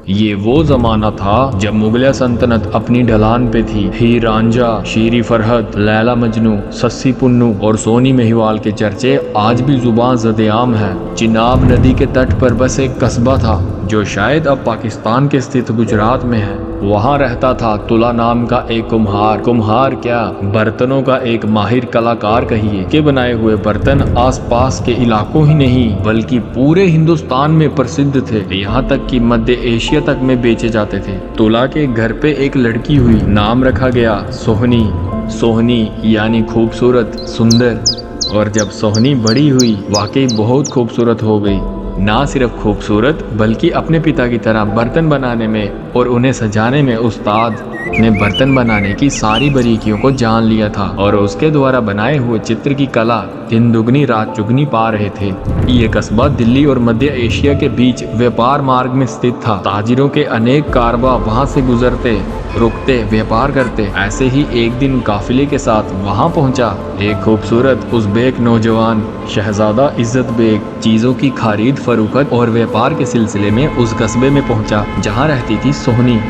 ये वो जमाना था जब मुगलिया सल्तनत अपनी ढलान पे थी। हीर रांझा, शीरी फरहत, लैला मजनू, सस्सी पुन्नू और सोनी महिवाल के चर्चे आज भी जुबान ज़द-ए-आम है। चिनाब नदी के तट पर बस एक कस्बा था जो शायद अब पाकिस्तान के स्थित गुजरात में है। वहाँ रहता था तुला नाम का एक कुम्हार क्या, बर्तनों का एक माहिर कलाकार कहिए के बनाए हुए बर्तन आसपास के इलाकों ही नहीं बल्कि पूरे हिंदुस्तान में प्रसिद्ध थे। यहाँ तक कि मध्य एशिया तक में बेचे जाते थे। तुला के घर पे एक लड़की हुई, नाम रखा गया सोहनी। सोहनी यानी खूबसूरत, सुंदर। और जब सोहनी बड़ी हुई वाकई बहुत खूबसूरत हो गई। ना सिर्फ खूबसूरत बल्कि अपने पिता की तरह बर्तन बनाने में और उन्हें सजाने में उस्ताद ने बर्तन बनाने की सारी बारीकियों को जान लिया था और उसके द्वारा बनाए हुए चित्र की कला दिन दुगनी रात चुगनी पा रहे थे। ये कस्बा दिल्ली और मध्य एशिया के बीच व्यापार मार्ग में स्थित था। ताजिरों के अनेक कारवा वहां से गुजरते, रुकते, व्यापार करते। ऐसे ही एक दिन काफिले के साथ वहां पहुंचा एक खूबसूरत उज़्बेक नौजवान शहजादा इज्जत बेग। चीजों की खरीद फरोख्त और व्यापार के सिलसिले में उस कस्बे में पहुंचा जहां रहती थी सोहनी।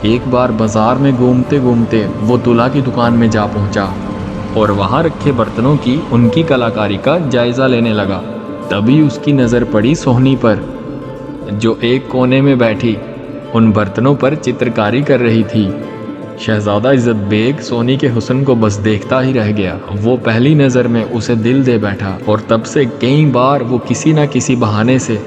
एक बार बाजार में घूमते घूमते वो तुला की दुकान में जा पहुंचा और वहां रखे बर्तनों की उनकी कलाकारी का जायजा लेने लगा। तभी उसकी नज़र पड़ी सोहनी पर, जो एक कोने में बैठी उन बर्तनों पर चित्रकारी कर रही थी। शहजादा इज्जत बेग सोनी के हुस्न को बस देखता ही रह गया। वो पहली नज़र में उसे दिल दे बैठा और तब से कई बार वो किसी न किसी बहाने से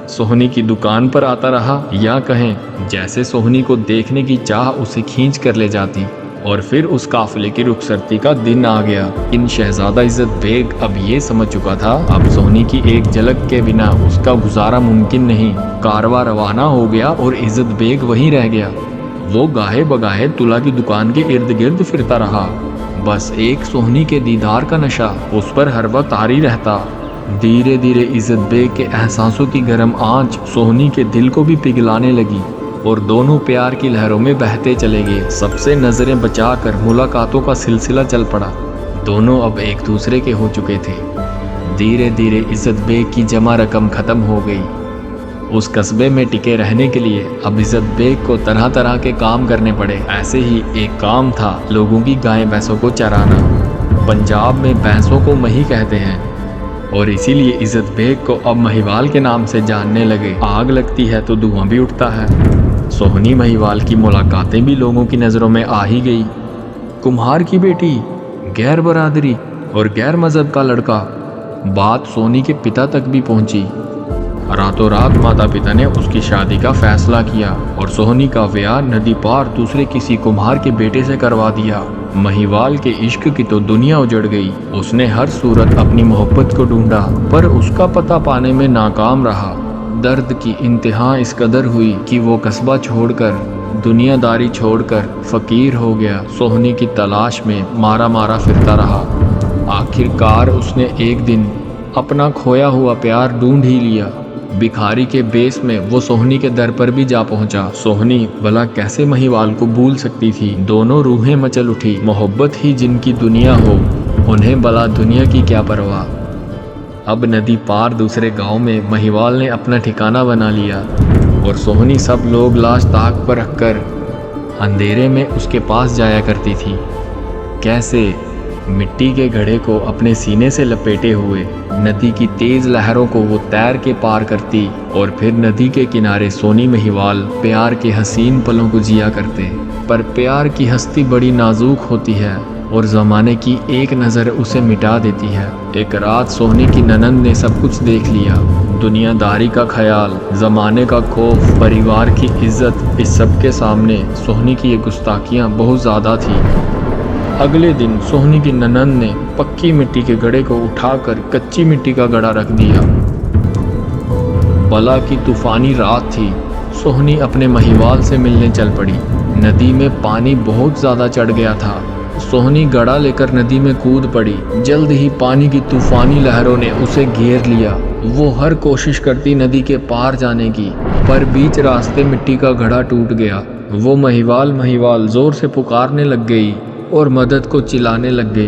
सोहनी की दुकान पर आता रहा, या कहें जैसे सोहनी को देखने की चाह उसे खींच कर ले जाती। और फिर उस काफिले की रुखसती का दिन आ गया। इन शहजादा इज्जत बेग अब ये समझ चुका था अब सोहनी की एक झलक के बिना उसका गुजारा मुमकिन नहीं। कारवा रवाना हो गया और इज्जत बेग वहीं रह गया। वो गाहे बगाहे तुला की दुकान के इर्द गिर्द फिरता रहा। बस एक सोहनी के दीदार का नशा उस पर हर वक्त तारी रहता। धीरे धीरे इज्जत बेग के एहसासों की गर्म आंच सोहनी के दिल को भी पिघलाने लगी और दोनों प्यार की लहरों में बहते चले गए। सबसे नजरें बचाकर मुलाकातों का सिलसिला चल पड़ा। दोनों अब एक दूसरे के हो चुके थे। धीरे धीरे इज्जत बेग की जमा रकम खत्म हो गई। उस कस्बे में टिके रहने के लिए अब इज्जत बेग को तरह तरह के काम करने पड़े। ऐसे ही एक काम था लोगों की गाय भैंसों को चराना। पंजाब में भैंसों को मही कहते हैं और इसीलिए इज्जत बेग को अब महिवाल के नाम से जानने लगे। आग लगती है तो धुआं भी उठता है। सोहनी महिवाल की मुलाकातें भी लोगों की नज़रों में आ ही गई। कुम्हार की बेटी, गैर बरादरी और गैर मजहब का लड़का। बात सोनी के पिता तक भी पहुंची। रातों रात माता पिता ने उसकी शादी का फैसला किया और सोहनी का ब्याह नदी पार दूसरे किसी कुम्हार के बेटे से करवा दिया। महिवाल के इश्क की तो दुनिया उजड़ गई। उसने हर सूरत अपनी मोहब्बत को ढूंढा पर उसका पता पाने में नाकाम रहा। दर्द की इंतहा इस कदर हुई कि वो कस्बा छोड़कर, दुनियादारी छोड़कर फकीर हो गया। सोहनी की तलाश में मारा मारा फिरता रहा। आखिरकार उसने एक दिन अपना खोया हुआ प्यार ढूंढ ही लिया। भिखारी के बेस में वो सोहनी के दर पर भी जा पहुंचा। सोहनी भला कैसे महिवाल को भूल सकती थी। दोनों रूहें मचल उठी। मोहब्बत ही जिनकी दुनिया हो उन्हें भला दुनिया की क्या परवाह। अब नदी पार दूसरे गांव में महिवाल ने अपना ठिकाना बना लिया और सोहनी सब लोग लाश ताक पर रखकर अंधेरे में उसके पास जाया करती थी। कैसे मिट्टी के घड़े को अपने सीने से लपेटे हुए नदी की तेज लहरों को वो तैर के पार करती और फिर नदी के किनारे सोनी महिवाल प्यार के हसीन पलों को जिया करते। पर प्यार की हस्ती बड़ी नाजुक होती है और ज़माने की एक नज़र उसे मिटा देती है। एक रात सोहनी की ननंद ने सब कुछ देख लिया। दुनियादारी का ख्याल, ज़माने का खौफ, परिवार की इज्जत, इस सब के सामने सोहनी की ये गुस्ताखियाँ बहुत ज़्यादा थी। अगले दिन सोहनी की ननंद ने पक्की मिट्टी के घड़े को उठाकर कच्ची मिट्टी का घड़ा रख दिया। बला की तूफानी रात थी। सोहनी अपने महिवाल से मिलने चल पड़ी। नदी में पानी बहुत ज़्यादा चढ़ गया था। सोहनी घड़ा लेकर नदी में कूद पड़ी। जल्द ही पानी की तूफानी लहरों ने उसे घेर लिया। वो हर कोशिश करती नदी के पार जाने की, पर बीच रास्ते मिट्टी का घड़ा टूट गया। वो महिवाल जोर से पुकारने लग गई और मदद को चिल्लाने लग गई।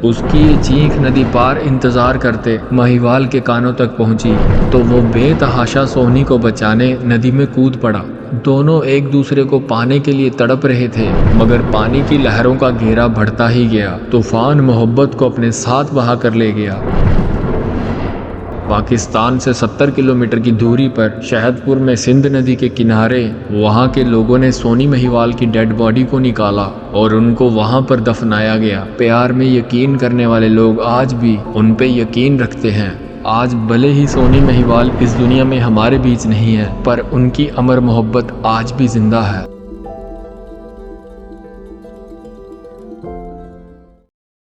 उसकी ये चीख नदी पार इंतजार करते महिवाल के कानों तक पहुंची तो वो बेतहाशा सोहनी को बचाने नदी में कूद पड़ा। दोनों एक दूसरे को पाने के लिए तड़प रहे थे, मगर पानी की लहरों का घेरा बढ़ता ही गया। तूफान मोहब्बत को अपने साथ बहा कर ले गया। पाकिस्तान से 70 किलोमीटर की दूरी पर शहदपुर में सिंध नदी के किनारे वहां के लोगों ने सोनी महिवाल की डेड बॉडी को निकाला और उनको वहां पर दफनाया गया। प्यार में यकीन करने वाले लोग आज भी उन पे यकीन रखते हैं। आज भले ही सोनी महिवाल इस दुनिया में हमारे बीच नहीं है, पर उनकी अमर मोहब्बत आज भी जिंदा है।